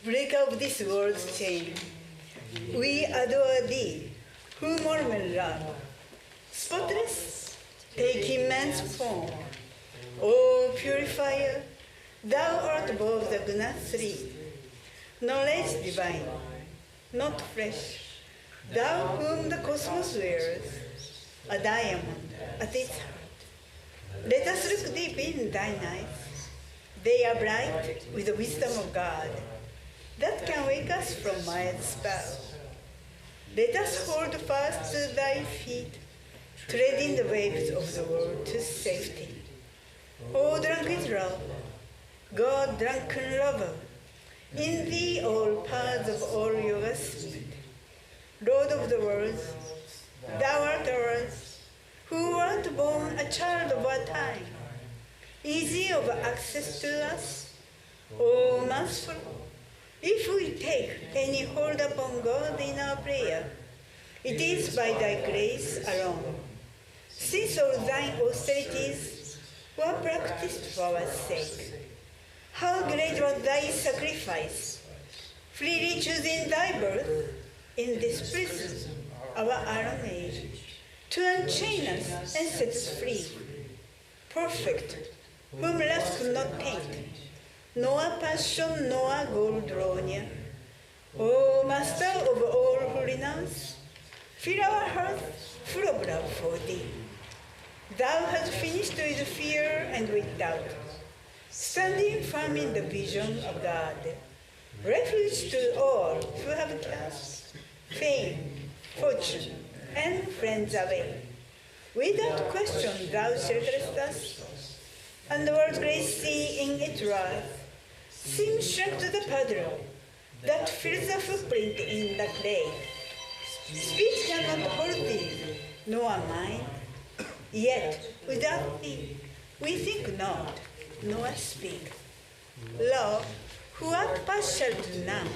Break of this world's chain. We adore thee, whom all men love. Spotless, taking man's form. O purifier, thou art above the guna three. Knowledge divine, not flesh. Thou whom the cosmos wears, a diamond at its heart. Let us look deep in thine eyes. They are bright with the wisdom of God that can wake us from Maya's spell. Let us hold fast to thy feet, treading the waves of the world to safety. O drunk with love, God drunken lover, in thee all paths of all yogas meet. Lord of the worlds, thou art ours, who art born a child of our time, easy of access to us. O merciful, if we take any hold upon God in our prayer, it is by thy grace alone. Since all thine austerities were practiced for our sake, how great was thy sacrifice, freely choosing thy birth in this prison, our iron age, to unchain us and set us free. Perfect, whom lust could not taint, nor passion, nor gold draw near. O Master of all who renounce, fill our hearts full of love for thee. Thou hast finished with fear and with doubt, standing firm in the vision of God, refuge to all who have cast fame, fortune, and friends away. Without question thou shelterest us, and the world's great sea in its wrath seems shrunk to the puddle that fills a footprint in the clay. Speech cannot hold thee, nor mind, yet without thee we think not, nor speak. Lo, who art partial to none,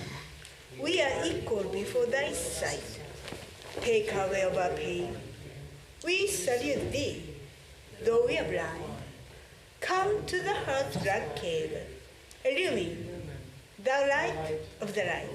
we are equal before thy sight. Take away our pain. We salute thee, though we are blind. Come to the heart's black cave, illumine the light of the light.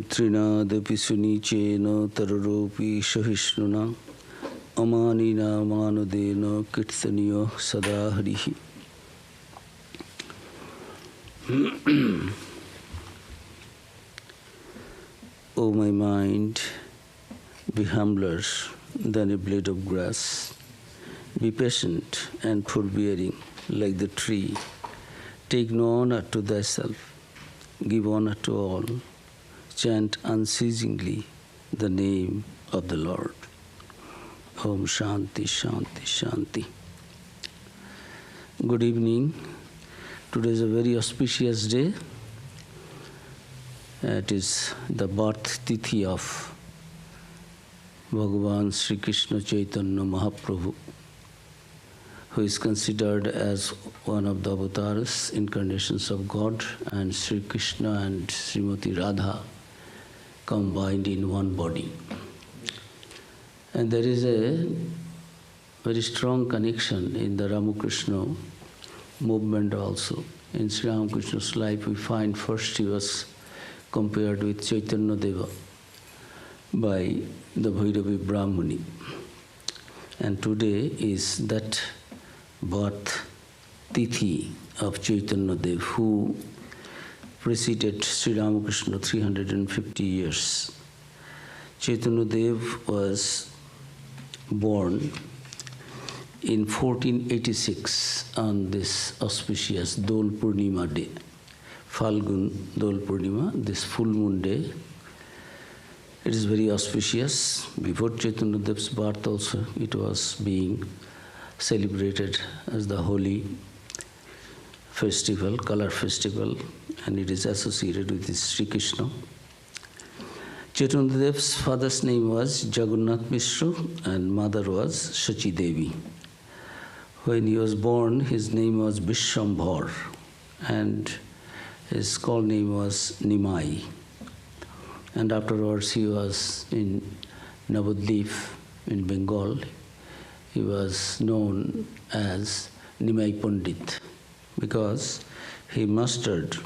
Trinadapi Sunichena Tararopi Shahishnuna Amanina Manudena Kirtaniya Sadaharihi. O my mind, be humbler than a blade of grass. Be patient and forbearing like the tree. Take no honor to thyself. Give honor to all. Chant unceasingly the name of the Lord. Om Shanti, Shanti, Shanti. Good evening. Today is a very auspicious day. It is the birth tithi of Bhagavan Sri Krishna Chaitanya Mahaprabhu, who is considered as one of the avatars, incarnations of God, and Sri Krishna and Srimati Radha combined in one body. And there is a very strong connection in the Ramakrishna movement also. In Sri Ramakrishna's life we find first he was compared with Chaitanya Deva by the Bhairavi Brahmani. And today is that birth tithi of Chaitanya Dev, who preceded Sri Ramakrishna 350 years. Chaitanya Dev was born in 1486 on this auspicious Dol Purnima day. Falgun Dol Purnima, this full moon day. It is very auspicious. Before Chaitanya Dev's birth also, it was being celebrated as the holy festival, color festival, and it is associated with Sri Krishna. Chaitanya Dev's father's name was Jagannath Mishra and mother was Shachi Devi. When he was born, his name was Vishwambhar and his school name was Nimai. And afterwards he was in Navadvip in Bengal. He was known as Nimai Pandit because he mastered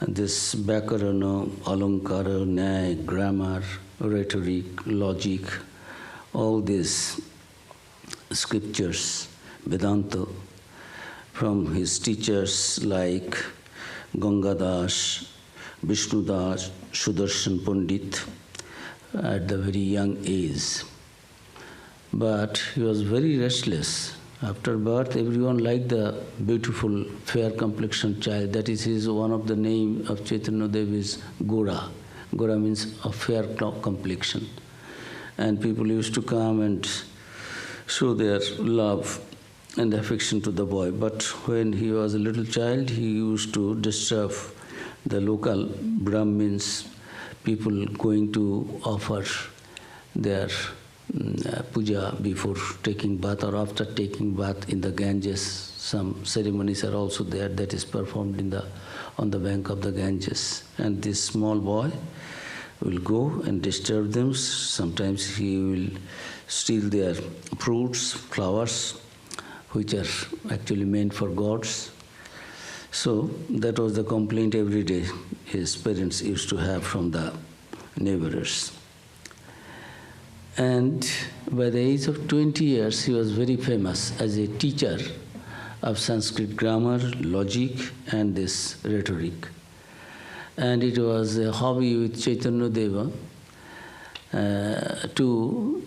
this Byakarana, Alankara, Nyaya, grammar, rhetoric, logic, all these scriptures, Vedanta, from his teachers like Gangadas, Vishnudas, Sudarshan Pandit at the very young age. But he was very restless. After birth, everyone liked the beautiful, fair-complexioned child. That is one of the name of Chaitanya Dev is Gora. Gora means a fair complexion. And people used to come and show their love and affection to the boy. But when he was a little child, he used to disturb the local Brahmins, people going to offer their puja before taking bath or after taking bath in the Ganges. Some ceremonies are also there that is performed on the bank of the Ganges. And this small boy will go and disturb them. Sometimes he will steal their fruits, flowers, which are actually meant for gods. So that was the complaint every day his parents used to have from the neighbors. And by the age of 20 years, he was very famous as a teacher of Sanskrit grammar, logic, and this rhetoric. And it was a hobby with Chaitanya Deva to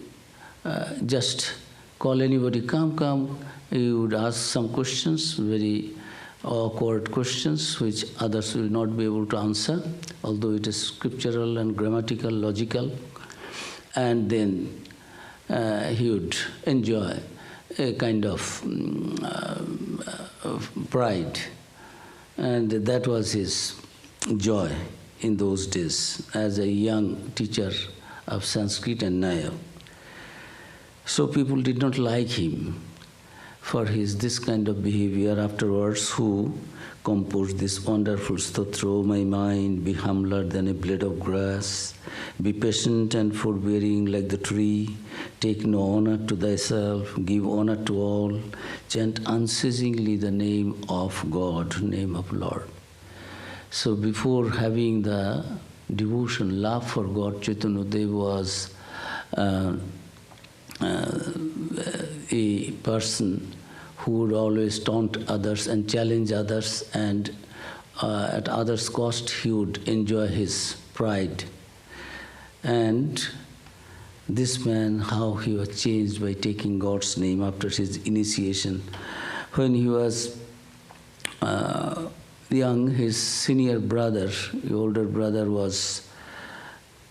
just call anybody, come. He would ask some questions, very awkward questions, which others will not be able to answer, although it is scriptural and grammatical, logical. And then he would enjoy a kind of pride. And that was his joy in those days as a young teacher of Sanskrit and Nyaya. So people did not like him for his this kind of behavior. Afterwards, who composed this wonderful stotra, "O my mind, be humbler than a blade of grass, be patient and forbearing like the tree, take no honor to thyself, give honor to all, chant unceasingly the name of God, name of Lord." So before having the devotion, love for God, Chaitanya Dev was a person who would always taunt others and challenge others, and at others' cost he would enjoy his pride. And this man, how he was changed by taking God's name after his initiation. When he was young, his senior brother, the older brother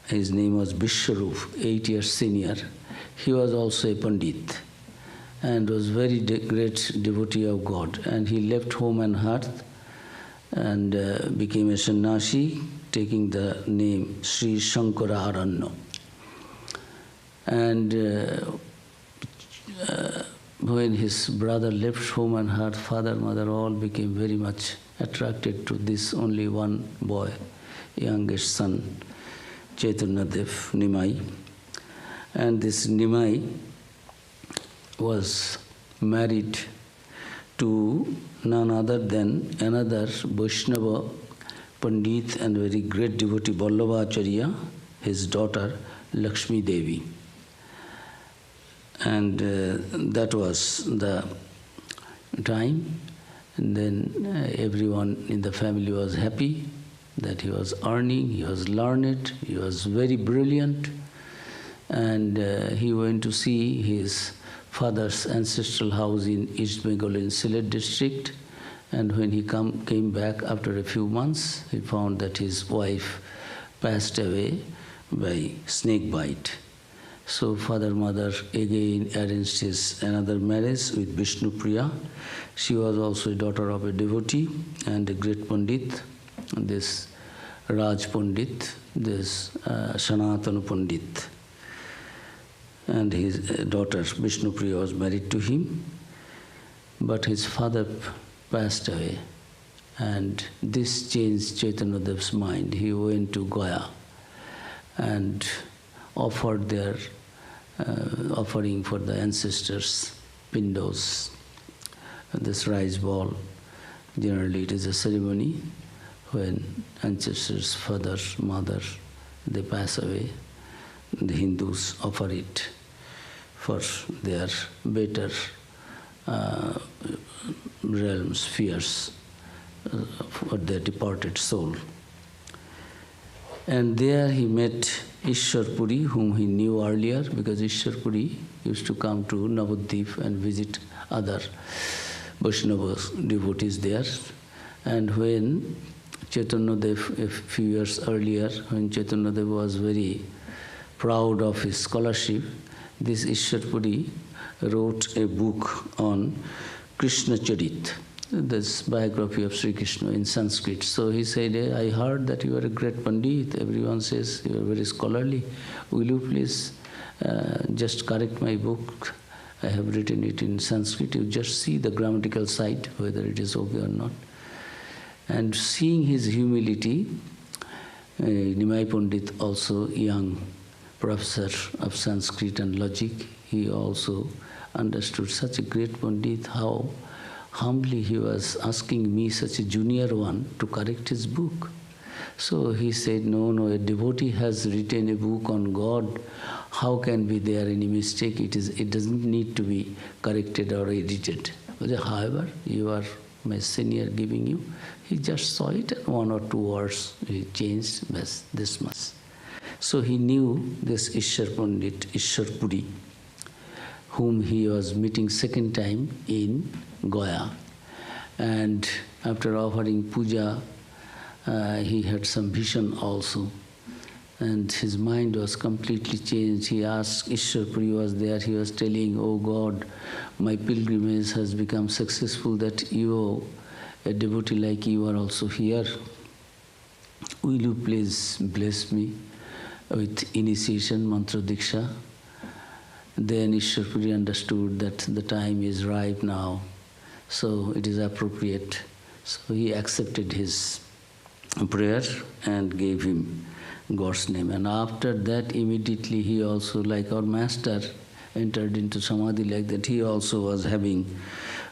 his name was Vishwarup, 8 years senior. He was also a Pandit and was very great devotee of God. And he left home and hearth and became a sannyasi, taking the name Sri Shankara Aranno. And when his brother left home and hearth, father, mother all became very much attracted to this only one boy, youngest son, Chaitanya Dev, Nimai. And this Nimai was married to none other than another Vaishnava Pandit and very great devotee, Vallabhacharya, his daughter, Lakshmi Devi. And that was the time. And then everyone in the family was happy that he was earning, he was learned, he was very brilliant. And he went to see his father's ancestral house in East Bengal in Sylhet district. And when he came back after a few months, he found that his wife passed away by snake bite. So father, mother again arranged another marriage with Vishnu Priya. She was also a daughter of a devotee and a great Pandit, this Raj Pandit, this Sanatana Pandit. And his daughter Vishnu Priya was married to him, but his father passed away. And this changed Chaitanya Dev's mind. He went to Gaya and offered their offering for the ancestors, pindos, this rice ball. Generally it is a ceremony when ancestors, father, mother, they pass away. The Hindus offer it for their better realms, spheres, for their departed soul. And there he met Ishwar Puri, whom he knew earlier, because Ishwar Puri used to come to Navadvip and visit other Vaishnava devotees there. And when Chaitanya Dev, a few years earlier, when Chaitanya Dev was very proud of his scholarship, this Ishwar Puri wrote a book on Krishna Charit, this biography of Sri Krishna in Sanskrit. So he said, I heard that you are a great Pandit. Everyone says you are very scholarly. Will you please just correct my book? I have written it in Sanskrit. You just see the grammatical side, whether it is okay or not. And seeing his humility, Nimai Pandit, also young professor of Sanskrit and logic, he also understood such a great Pandit, how humbly he was asking me, such a junior one, to correct his book. So he said, no, a devotee has written a book on God. How can be there any mistake? It doesn't need to be corrected or edited. However, you are my senior giving you. He just saw it and 1 or 2 words he changed, this much. So he knew this Ishwar Pandit, Ishwar Puri, whom he was meeting second time in Gaya. And after offering puja, he had some vision also. And his mind was completely changed. He asked, Ishwar Puri was there, he was telling, oh God, my pilgrimage has become successful, that you, a devotee like you, are also here. Will you please bless me with initiation, mantra diksha? Then Ishwar Puri understood that the time is ripe now, so it is appropriate. So he accepted his prayer and gave him God's name. And after that, immediately he also, like our master, entered into samadhi like that. He also was having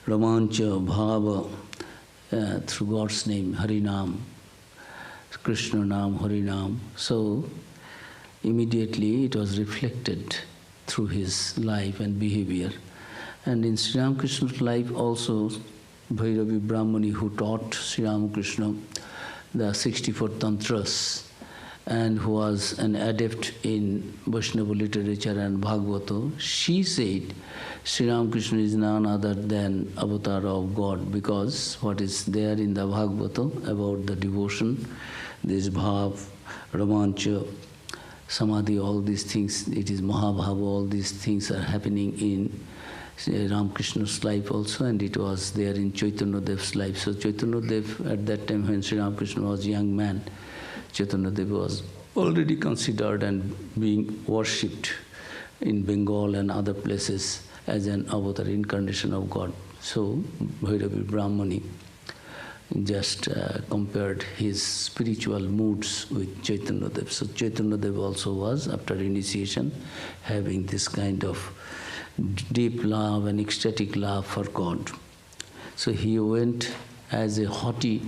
romancha, bhava through God's name, Harinam. Krishna Nam, Hari Nam. So immediately it was reflected through his life and behavior. And in Sri Ramakrishna's life also, Bhairavi Brahmani, who taught Sri Ramakrishna the 64 Tantras and who was an adept in Vaishnava literature and Bhagavata, she said Sri Ramakrishna is none other than avatar of God, because what is there in the Bhagavata about the devotion, this bhav, romancha, samadhi, all these things, it is Mahabhava, all these things are happening in Ramakrishna's life also, and it was there in Chaitanya Dev's life. So Chaitanya Dev, at that time when Sri Ramakrishna was a young man, Chaitanya Dev was already considered and being worshipped in Bengal and other places as an avatar incarnation of God. So Bhairavi Brahmani just compared his spiritual moods with Chaitanya Dev. So Chaitanya Dev also was, after initiation, having this kind of deep love and ecstatic love for God. So he went as a haughty,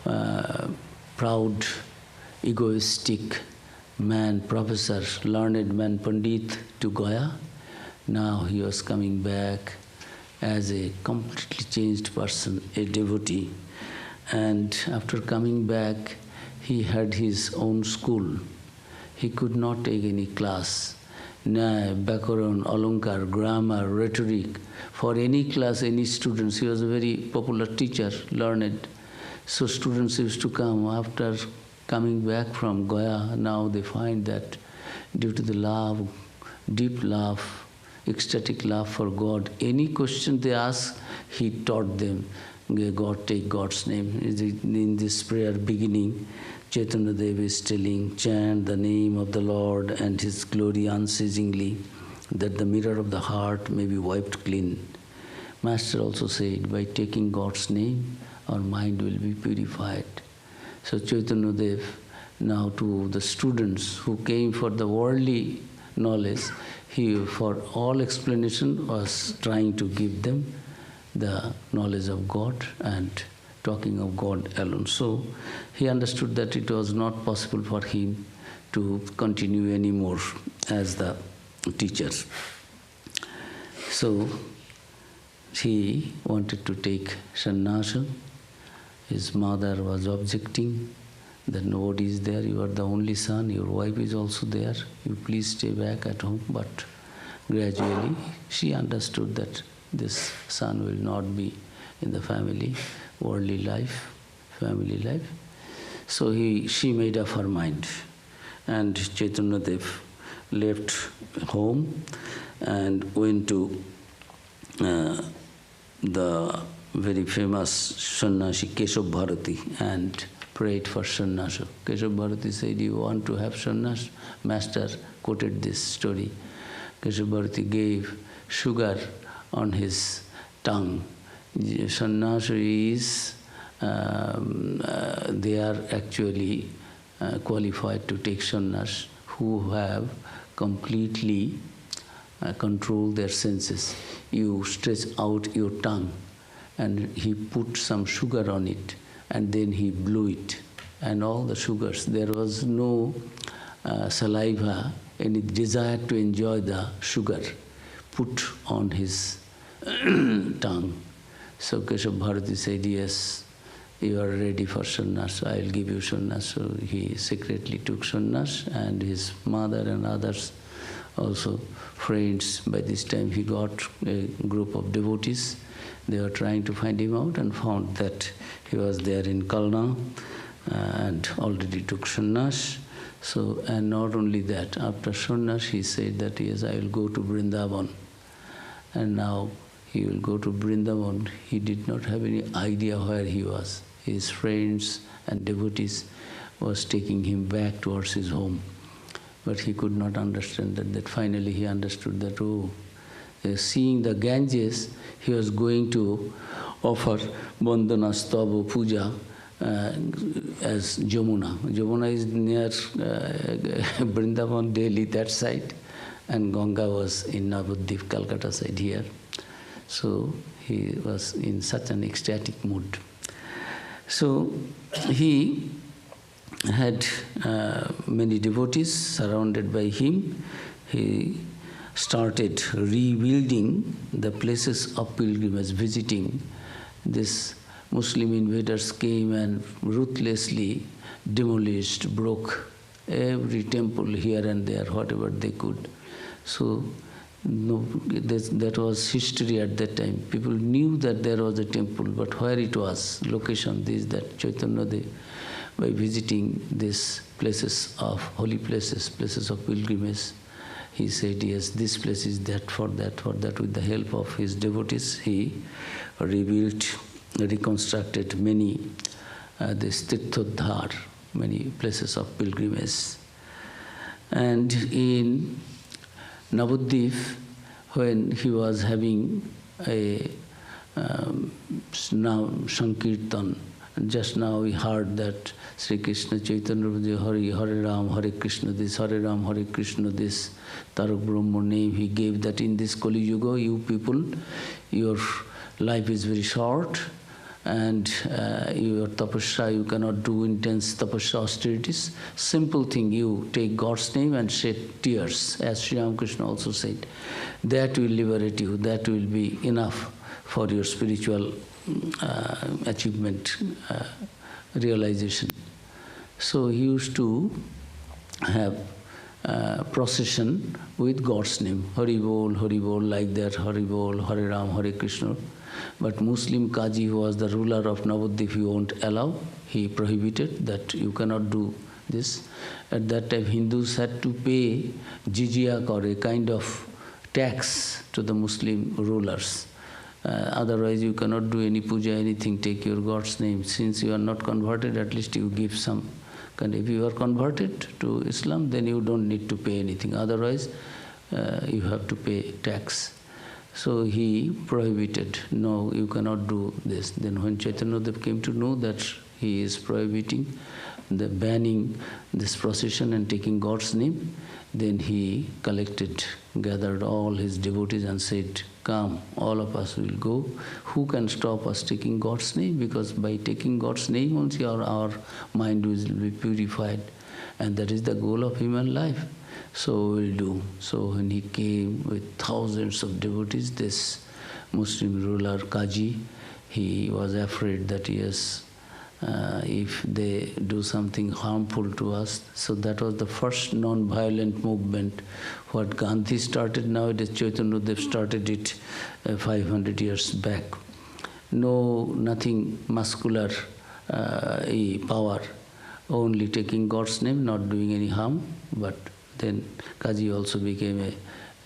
proud, egoistic man, professor, learned man, Pandit, to Gaya. Now he was coming back as a completely changed person, a devotee. And after coming back, he had his own school. He could not take any class. Nyaya, Bakaran, Alankar, grammar, rhetoric. For any class, any students, he was a very popular teacher, learned. So students used to come. After coming back from Gaya, now they find that due to the love, deep love, ecstatic love for God, any question they ask, he taught them. God, take God's name. In this prayer beginning, Chaitanya Dev is telling, chant the name of the Lord and His glory unceasingly, that the mirror of the heart may be wiped clean. Master also said, by taking God's name, our mind will be purified. So Chaitanya Dev, now to the students who came for the worldly knowledge, he, for all explanation, was trying to give them the knowledge of God and talking of God alone. So he understood that it was not possible for him to continue anymore as the teacher. So he wanted to take sannyasa. His mother was objecting that nobody is there, you are the only son, your wife is also there, you please stay back at home. But gradually she understood that this son will not be in the family, worldly life, family life. So she made up her mind. And Chaitanya Dev left home and went to the very famous sannyasi Keshav Bharati and prayed for sannyasa. Keshav Bharati said, you want to have sannyas? Master quoted this story. Keshav Bharati gave sugar on his tongue. Sannyasa is, they are actually qualified to take sannyas who have completely controlled their senses. You stretch out your tongue, and he put some sugar on it, and then he blew it, and all the sugars, there was no saliva, any desire to enjoy the sugar put on his tongue. So Keshav Bharati said, yes, you are ready for sannyas, I will give you sannyas. So he secretly took sannyas, and his mother and others also, friends. By this time he got a group of devotees. They were trying to find him out and found that he was there in Kalna and already took sannyas. So, and not only that, after sannyas he said that yes, I will go to Vrindavan. And now he will go to Vrindavan. He did not have any idea where he was. His friends and devotees was taking him back towards his home. But he could not understand that finally he understood that, oh, seeing the Ganges, he was going to offer Bandana, Stava, Puja as Jamuna. Jamuna is near Vrindavan, Delhi, that side, and Ganga was in Navadvip, Calcutta side here. So he was in such an ecstatic mood. So he had many devotees surrounded by him. He started rebuilding the places of pilgrimage, visiting. These Muslim invaders came and ruthlessly demolished, broke every temple here and there, whatever they could. So no, that was history at that time. People knew that there was a temple, but where it was, location, this, that, Chaitanya Dev, by visiting these places of holy places, places of pilgrimage, he said, yes, this place is that, for that, for that. With the help of his devotees, he rebuilt, reconstructed many, this Tirthodhar, many places of pilgrimage. And in Navadvip, when he was having a Sankirtan, just now we heard that Sri Krishna Chaitanya Hare Ram, Hare Krishna this, Hare Ram, Hare Krishna this, Tarak Brahma name he gave, that in this Kali Yuga, you people, your life is very short, and your tapasya, you cannot do intense tapasya austerities. Simple thing, you take God's name and shed tears, as Sri Ramakrishna also said. That will liberate you, that will be enough for your spiritual achievement, realization. So he used to have procession with God's name, Hari Bol, like that, Hari Bol, Hare Ram, Hare Krishna. But Muslim Kaji, who was the ruler of Navadvip, he won't allow. He prohibited that you cannot do this. At that time, Hindus had to pay jizya, or a kind of tax, to the Muslim rulers. Otherwise, you cannot do any puja, anything, take your God's name. Since you are not converted, at least you give some. And if you are converted to Islam, then you don't need to pay anything. Otherwise, you have to pay tax. So he prohibited, no, you cannot do this. Then when Chaitanya Dev came to know that he is prohibiting, banning this procession and taking God's name, then he gathered all his devotees and said, come, all of us will go. Who can stop us taking God's name? Because by taking God's name only our mind will be purified. And that is the goal of human life. So we'll do. So when he came with thousands of devotees, this Muslim ruler, Kaji, he was afraid that yes, if they do something harmful to us. So that was the first non-violent movement. What Gandhi started, nowadays Chaitanya Dev started it 500 years back. Nothing muscular power, only taking God's name, not doing any harm. But then Kaji also became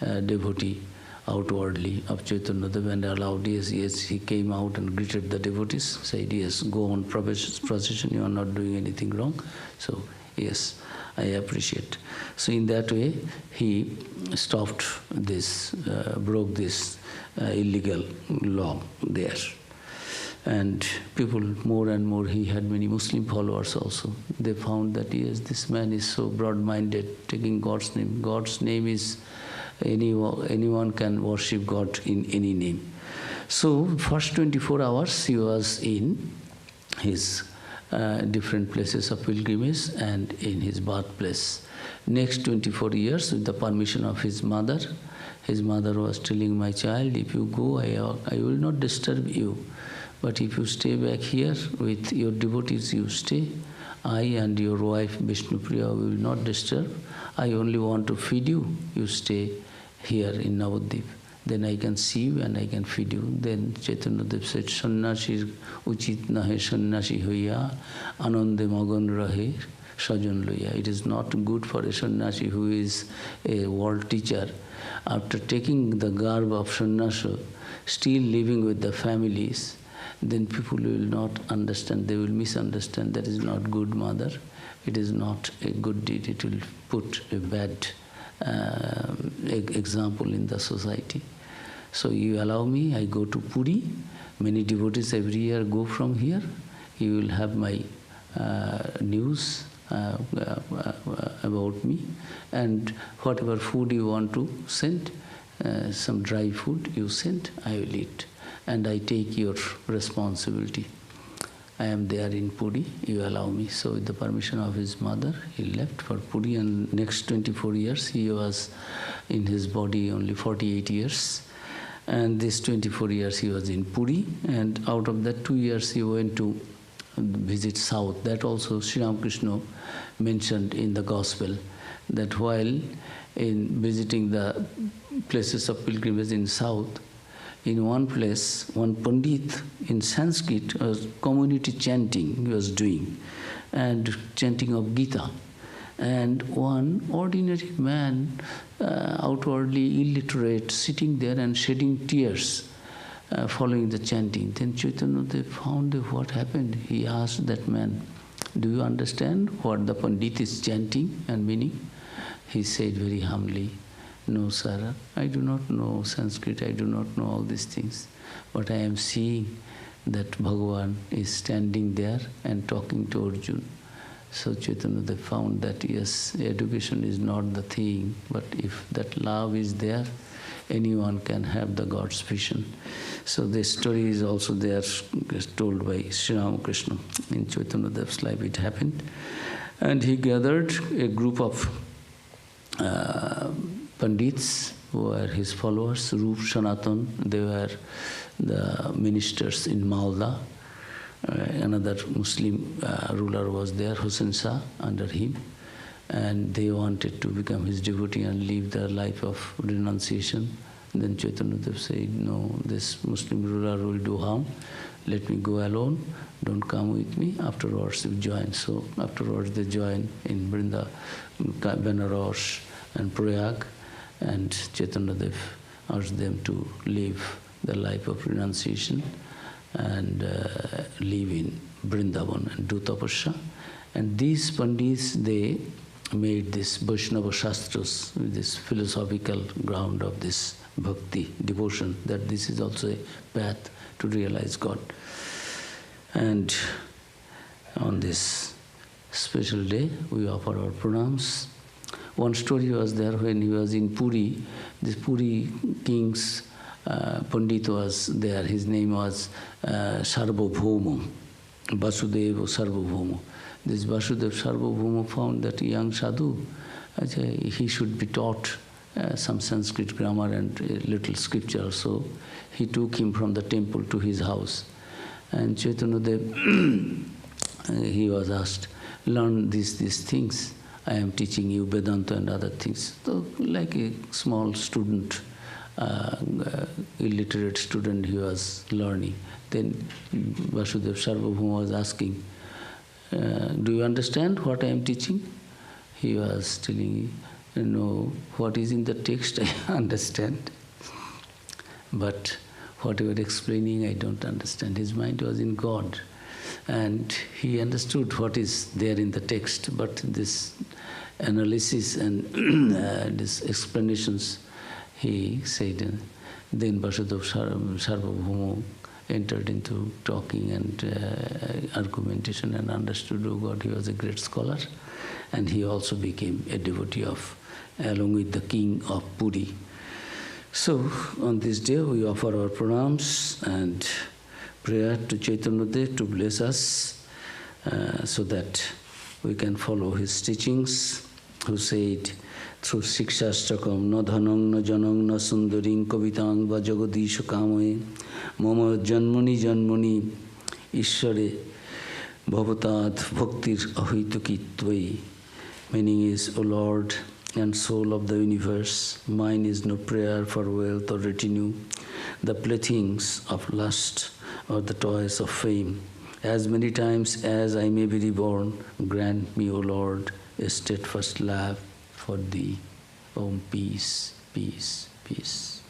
a devotee outwardly of Chaitanya Dev and allowed, yes, he came out and greeted the devotees, said, yes, go on procession, you are not doing anything wrong. So, yes, I appreciate. So in that way, he stopped this, broke this illegal law there. And people, more and more, he had many Muslim followers also. They found that, yes, this man is so broad-minded, taking God's name. God's name is, anyone can worship God in any name. So, first 24 hours he was in his different places of pilgrimage and in his birthplace. Next 24 years, with the permission of his mother was telling, my child, if you go, I will not disturb you. But if you stay back here with your devotees, you stay. I and your wife, Vishnupriya, will not disturb. I only want to feed you. You stay here in Navadvip. Then I can see you and I can feed you. Then Chaitanya Dev said, Sannyasi uchit nahe sannyasi hoya, anande magan rahe sajan loya. It is not good for a sannyasi who is a world teacher, after taking the garb of sannyasa, still living with the families, then people will not understand, they will misunderstand. That is not good, mother. It is not a good deed. It will put a bad example in the society. So you allow me, I go to Puri. Many devotees every year go from here. You will have my news about me. And whatever food you want to send, some dry food you send, I will eat. And I take your responsibility. I am there in Puri, you allow me. So with the permission of his mother, he left for Puri, and next 24 years he was in his body only 48 years. And this 24 years he was in Puri, and out of that 2 years he went to visit South. That also Sri Ramakrishna mentioned in the Gospel, that while in visiting the places of pilgrimage in South, in one place, one Pandit in Sanskrit was community chanting he was doing, and chanting of Gita. And one ordinary man, outwardly illiterate, sitting there and shedding tears, following the chanting. Then Chaitanya Dev found what happened. He asked that man, "Do you understand what the Pandit is chanting and meaning?" He said very humbly, "No, sir, I do not know Sanskrit, I do not know all these things. But I am seeing that Bhagavan is standing there and talking to Arjuna." So Chaitanya Dev found that yes, education is not the thing, but if that love is there, anyone can have the God's vision. So this story is also there, told by Sri Ramakrishna. In Chaitanya Dev's life it happened. And he gathered a group of Pandits who were his followers, Rup, Sanatan, they were the ministers in Malda. Another Muslim ruler was there, Hussain Shah, under him. And they wanted to become his devotee and live their life of renunciation. Then Chaitanya Dev said, "No, this Muslim ruler will do harm. Let me go alone. Don't come with me. Afterwards you join." So afterwards they join in Vrinda, Benares and Prayag. And Chaitanya Dev asked them to live the life of renunciation and live in Vrindavan and do tapasya. And these Pandits, they made this Vaishnava Shastras, this philosophical ground of this bhakti, devotion, that this is also a path to realize God. And on this special day, we offer our pranams. One story was there when he was in Puri. This Puri king's Pandit was there. His name was Sarvabhauma, Vasudeva Sarvabhauma. This Vasudeva Sarvabhauma found that young sadhu, he should be taught some Sanskrit grammar and a little scripture. So he took him from the temple to his house. And Chaitanya Dev, he was asked, "Learn these things. I am teaching you Vedanta and other things." So like a small student, illiterate student, he was learning. Then Vasudeva Sarvabhauma was asking, "Do you understand what I am teaching?" He was telling, "No, what is in the text I understand, but what you are explaining I don't understand." His mind was in God, and he understood what is there in the text, but this analysis and these explanations, he said. Then Vasudeva Sarvabhauma entered into talking and argumentation and understood, oh God, he was a great scholar. And he also became a devotee of, along with the king of Puri. So on this day we offer our pranams and prayer to Chaitanya Dev to bless us so that we can follow his teachings, who said through Sikshastakam, na dhanang na janang na sundaring kavitang va jagadisha kamaye mama janmani janmani ishare bhavatad bhaktir ahitukitvai. Meaning is, O Lord and soul of the universe, mine is no prayer for wealth or retinue, the playthings of lust or the toys of fame. As many times as I may be reborn, grant me, O Lord, a steadfast love for thee. Om, peace, peace, peace.